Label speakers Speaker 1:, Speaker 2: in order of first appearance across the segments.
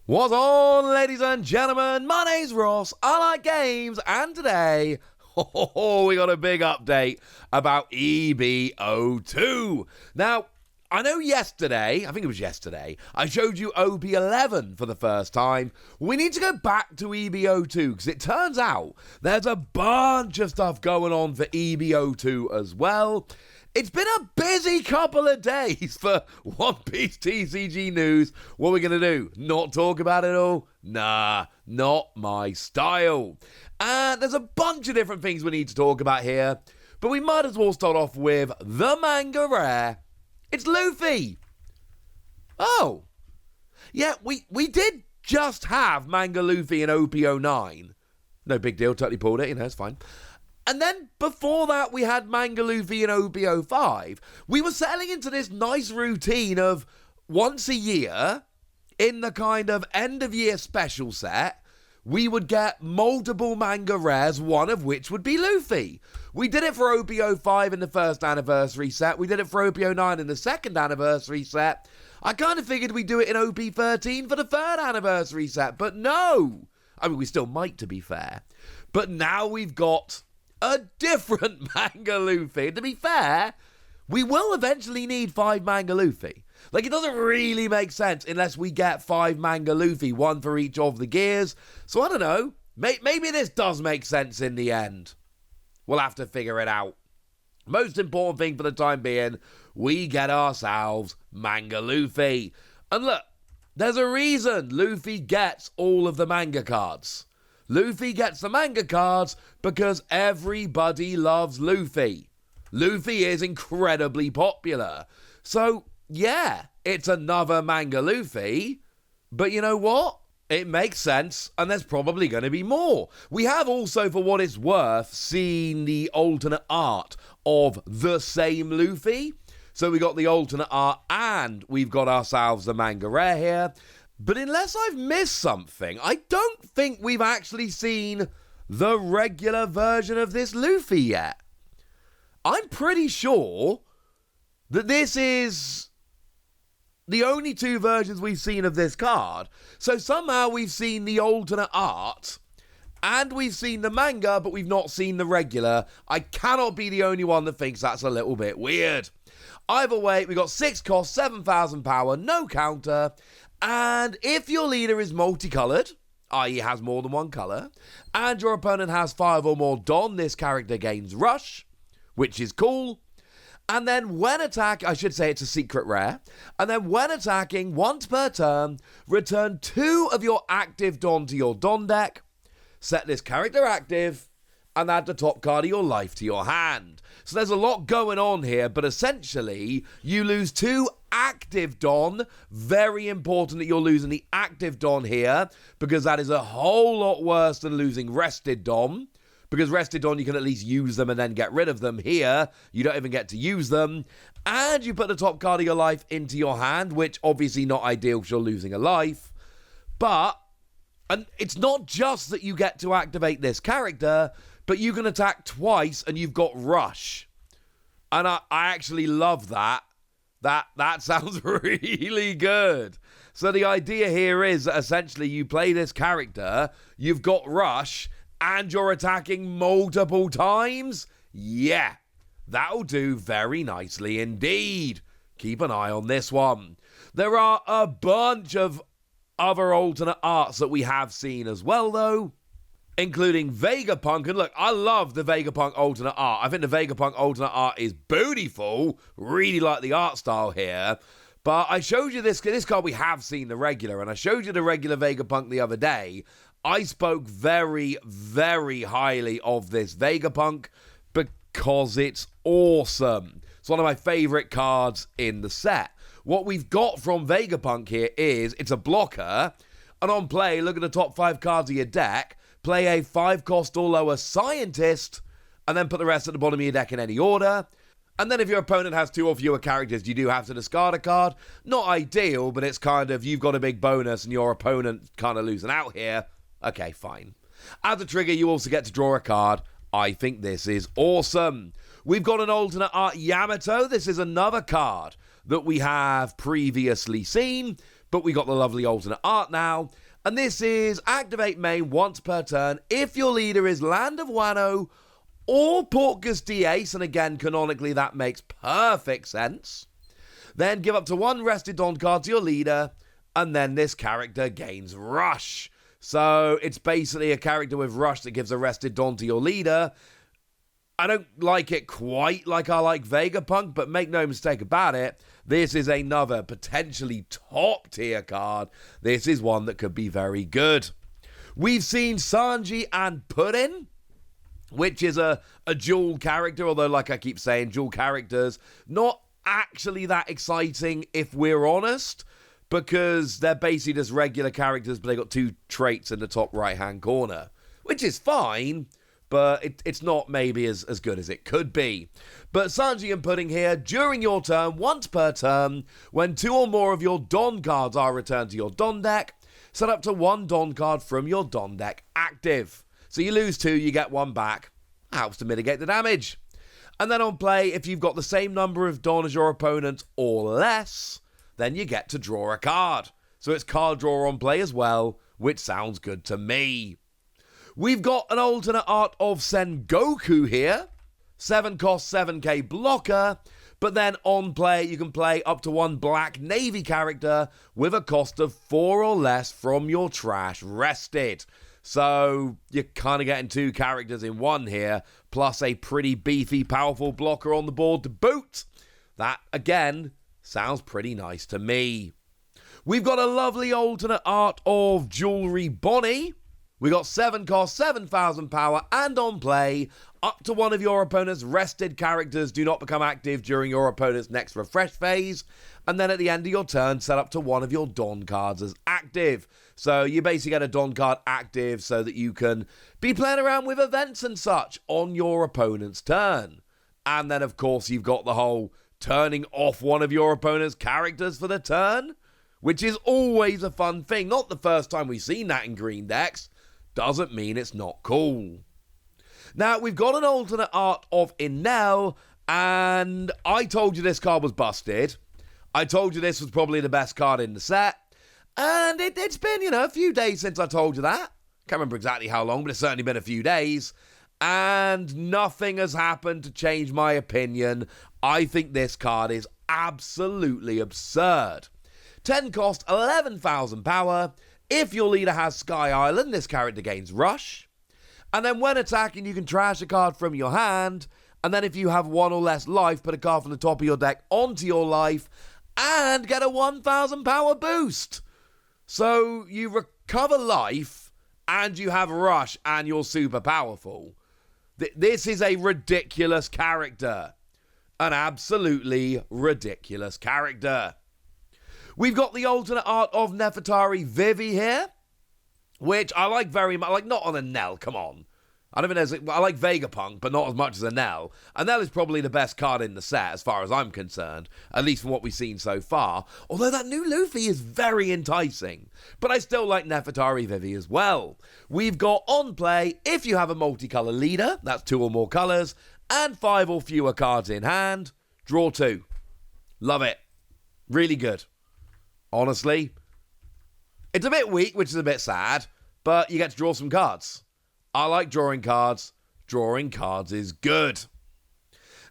Speaker 1: What's on, ladies and gentlemen? My name's Ross, I like games, and today, we got a big update about EB-02. Now, I know yesterday, I think it was yesterday, I showed you OB11 for the first time. We need to go back to EB-02, because it turns out there's a bunch of stuff going on for EB-02 as well. It's been a busy couple of days for One Piece TCG news. What are we going to do? Not talk about it all? Nah, not my style. And there's a bunch of different things we need to talk about here, but we might as well start off with the manga rare. It's Luffy. Oh. Yeah, we did just have Manga Luffy in OP09. No big deal, totally pulled it, it's fine. And then before that, we had Manga Luffy in OB05. We were settling into this nice routine of once a year, in the kind of end-of-year special set, we would get multiple manga rares, one of which would be Luffy. We did it for OB05 in the first anniversary set. We did it for OB09 in the second anniversary set. I kind of figured we'd do it in OB13 for the third anniversary set, but no. I mean, we still might, to be fair. But now we've got a different Manga Luffy. And to be fair, we will eventually need 5 Manga Luffy. Like, it doesn't really make sense unless we get 5 Manga Luffy, one for each of the gears. So I don't know. Maybe this does make sense in the end. We'll have to figure it out. Most important thing for the time being, we get ourselves Manga Luffy. And look, there's a reason Luffy gets all of the manga cards. Luffy gets the manga cards because everybody loves Luffy. Luffy is incredibly popular. So, yeah, it's another Manga Luffy. But you know what? It makes sense, and there's probably going to be more. We have also, for what it's worth, seen the alternate art of the same Luffy. So we got the alternate art, and we've got ourselves the manga rare here. But unless I've missed something, I don't think we've actually seen the regular version of this Luffy yet. I'm pretty sure that this is the only 2 versions we've seen of this card. So somehow we've seen the alternate art, and we've seen the manga, but we've not seen the regular. I cannot be the only one that thinks that's a little bit weird. Either way, we got 6 cost, 7,000 power, no counter. And if your leader is multicolored, i.e. has more than one color, and your opponent has 5 or more Don, this character gains Rush, which is cool. And then when I should say it's a secret rare, and then when attacking once per turn, return 2 of your active Don to your Don deck, set this character active, and add the top card of your life to your hand. So there's a lot going on here, but essentially, you lose 2 active Don. Very important that you're losing the active Don here, because that is a whole lot worse than losing rested Don. Because rested Don, you can at least use them and then get rid of them. Here, you don't even get to use them. And you put the top card of your life into your hand, which obviously not ideal because you're losing a life. But, and it's not just that you get to activate this character, but you can attack twice and you've got Rush. And I actually love that. That sounds really good. So the idea here is that essentially you play this character, you've got Rush, and you're attacking multiple times? Yeah, that'll do very nicely indeed. Keep an eye on this one. There are a bunch of other alternate arts that we have seen as well, though, including Vegapunk. And look, I love the Vegapunk alternate art. I think the Vegapunk alternate art is beautiful. Really like the art style here. But I showed you this card. We have seen the regular, and I showed you the regular Vegapunk the other day. I spoke very, very highly of this Vegapunk because it's awesome. It's one of my favorite cards in the set. What we've got from Vegapunk here is it's a blocker, and on play, look at the top 5 cards of your deck, play a 5 cost or lower Scientist, and then put the rest at the bottom of your deck in any order. And then if your opponent has 2 or fewer characters, you do have to discard a card. Not ideal, but it's kind of, you've got a big bonus and your opponent kind of losing out here. Okay, fine. As a trigger, you also get to draw a card. I think this is awesome. We've got an alternate art Yamato. This is another card that we have previously seen. but we got the lovely alternate art now. And this is activate main once per turn if your leader is Land of Wano or Portgas D-Ace, and again, canonically, that makes perfect sense. Then give up to 1 rested Don card to your leader, and then this character gains Rush. So it's basically a character with Rush that gives a rested Don to your leader. I don't like it quite like I like Vegapunk, but make no mistake about it, this is another potentially top tier card. This is one that could be very good. We've seen Sanji and Puddin, which is a dual character, although like I keep saying, dual characters, not actually that exciting if we're honest, because they're basically just regular characters, but they got 2 traits in the top right-hand corner, which is fine, but it's not maybe as good as it could be. But Sanji and Pudding here, during your turn, once per turn, when 2 or more of your Don cards are returned to your Don deck, set up to 1 Don card from your Don deck active. So you lose 2, you get 1 back. Helps to mitigate the damage. And then on play, if you've got the same number of Don as your opponent or less, then you get to draw a card. So it's card draw on play as well, which sounds good to me. We've got an alternate art of Sengoku here. 7 cost 7k blocker, but then on play you can play up to 1 Black Navy character with a cost of 4 or less from your trash rested. So you're kind of getting 2 characters in one here, plus a pretty beefy, powerful blocker on the board to boot. That, again, sounds pretty nice to me. We've got a lovely alternate art of Jewelry Bonnie. We got 7 cost, 7,000 power, and on play, up to 1 of your opponent's rested characters do not become active during your opponent's next refresh phase, and then at the end of your turn, set up to 1 of your Don cards as active. So you basically get a Don card active so that you can be playing around with events and such on your opponent's turn. And then, of course, you've got the whole turning off 1 of your opponent's characters for the turn, which is always a fun thing. Not the first time we've seen that in green decks. Doesn't mean it's not cool. Now, we've got an alternate art of Enel, and I told you this card was busted. I told you this was probably the best card in the set, and it's been, a few days since I told you that. Can't remember exactly how long, but it's certainly been a few days, and nothing has happened to change my opinion. I think this card is absolutely absurd. 10 cost, 11,000 power. If your leader has Sky Island, this character gains Rush. And then when attacking, you can trash a card from your hand. And then if you have 1 or less life, put a card from the top of your deck onto your life and get a 1,000 power boost. So you recover life and you have Rush and you're super powerful. This is a ridiculous character. An absolutely ridiculous character. We've got the alternate art of Nefertari Vivi here, which I like very much. Like, not on Enel, come on. I don't even know. I like Vegapunk, but not as much as Enel. Enel is probably the best card in the set, as far as I'm concerned, at least from what we've seen so far. Although that new Luffy is very enticing. But I still like Nefertari Vivi as well. We've got on play, if you have a multicolour leader, that's 2 or more colours, and 5 or fewer cards in hand, draw 2. Love it. Really good. Honestly, it's a bit weak, which is a bit sad, but you get to draw some cards. I like drawing cards. Drawing cards is good.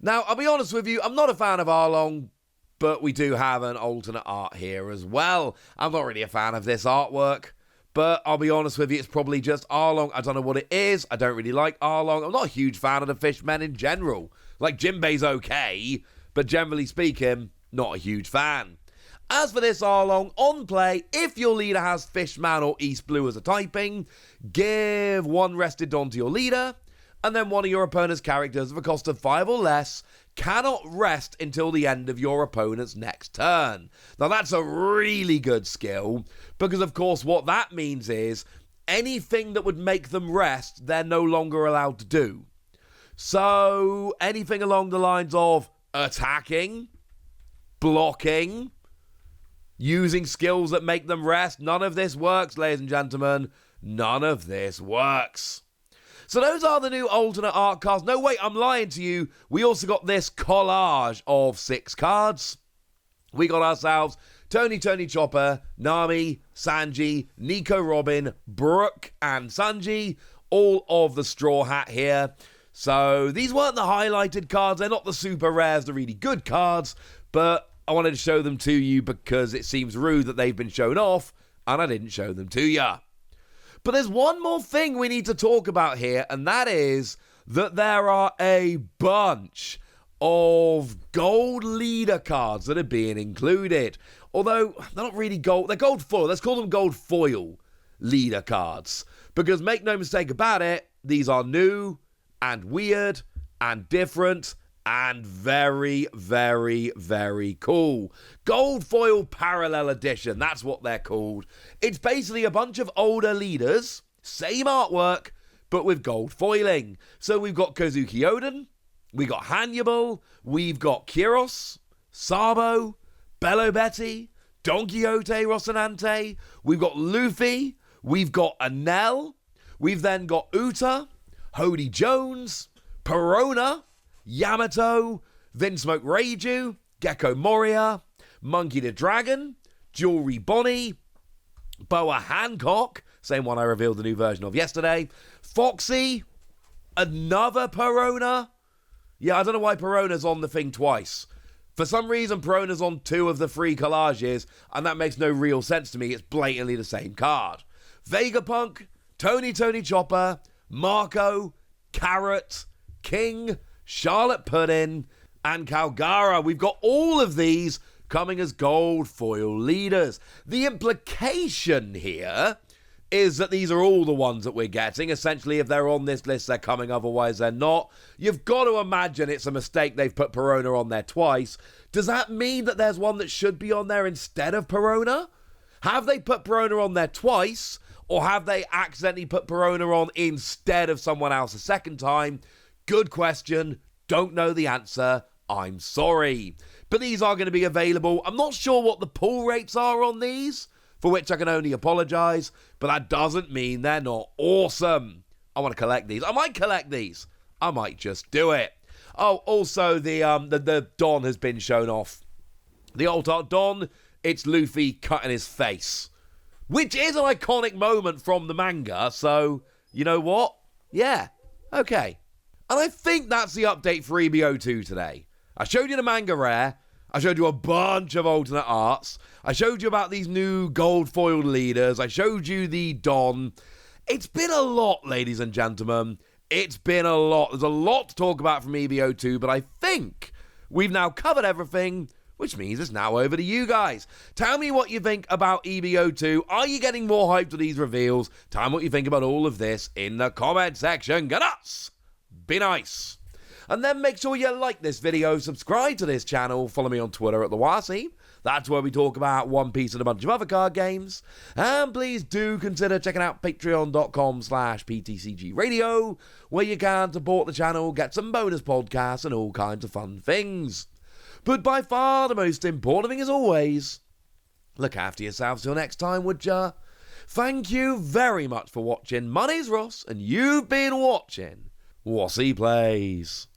Speaker 1: Now, I'll be honest with you, I'm not a fan of Arlong, but we do have an alternate art here as well. I'm not really a fan of this artwork, but I'll be honest with you, it's probably just Arlong. I don't know what it is. I don't really like Arlong. I'm not a huge fan of the fishmen in general. Like, Jinbei's okay, but generally speaking, not a huge fan. As for this Arlong, on play, if your leader has Fishman or East Blue as a typing, give 1 rested Don to your leader, and then 1 of your opponent's characters of a cost of 5 or less cannot rest until the end of your opponent's next turn. Now that's a really good skill, because of course what that means is anything that would make them rest, they're no longer allowed to do. So anything along the lines of attacking, blocking, using skills that make them rest. None of this works, ladies and gentlemen. None of this works. So those are the new alternate art cards. No, wait, I'm lying to you. We also got this collage of 6 cards. We got ourselves Tony Chopper, Nami, Sanji, Nico Robin, Brooke, and Sanji, all of the Straw Hat here. So these weren't the highlighted cards, they're not the super rares, the really good cards, but I wanted to show them to you because it seems rude that they've been shown off, and I didn't show them to you. But there's one more thing we need to talk about here, and that is that there are a bunch of gold leader cards that are being included. Although, they're not really gold, they're gold foil. Let's call them gold foil leader cards. Because make no mistake about it, these are new and weird and different and very, very, very cool. Gold foil parallel edition, that's what they're called. It's basically a bunch of older leaders, same artwork, but with gold foiling. So we've got Kozuki Oden, we got Hannibal, we've got Kyros, Sabo, Bello Betty, Don Quixote Rocinante, we've got Luffy, we've got Enel, we've then got Uta, Hody Jones, Perona, Yamato, Vinsmoke Reiju, Gecko Moria, Monkey the Dragon, Jewelry Bonnie, Boa Hancock, same one I revealed the new version of yesterday, Foxy, another Perona. Yeah, I don't know why Perona's on the thing twice. For some reason, Perona's on 2 of the 3 collages, and that makes no real sense to me. It's blatantly the same card. Vegapunk, Tony Chopper, Marco, Carrot, King, Charlotte Puddin, and Calgara. We've got all of these coming as gold foil leaders. The implication here is that these are all the ones that we're getting. Essentially, if they're on this list, they're coming, otherwise they're not. You've got to imagine it's a mistake they've put Perona on there twice. Does that mean that there's one that should be on there instead of Perona? Have they put Perona on there twice, or have they accidentally put Perona on instead of someone else a second time? Good question. Don't know the answer. I'm sorry. But these are going to be available. I'm not sure what the pull rates are on these, for which I can only apologise, but that doesn't mean they're not awesome. I want to collect these. I might collect these. I might just do it. Oh, also the Don has been shown off. The Alt Art Don, it's Luffy cutting his face, which is an iconic moment from the manga, so you know what? Yeah, okay. And I think that's the update for EB-02 today. I showed you the manga rare. I showed you a bunch of alternate arts. I showed you about these new gold foiled leaders. I showed you the Don. It's been a lot, ladies and gentlemen. It's been a lot. There's a lot to talk about from EB-02, but I think we've now covered everything, which means it's now over to you guys. Tell me what you think about EB-02. Are you getting more hyped with these reveals? Tell me what you think about all of this in the comment section. Go nuts! Be nice. And then make sure you like this video, subscribe to this channel, follow me on Twitter at TheWasi. That's where we talk about One Piece and a bunch of other card games. And please do consider checking out patreon.com/PTCG Radio, where you can support the channel, get some bonus podcasts and all kinds of fun things. But by far the most important thing as always, look after yourselves till next time, would ya? Thank you very much for watching. My name's Ross, and you've been watching Wasi Plays.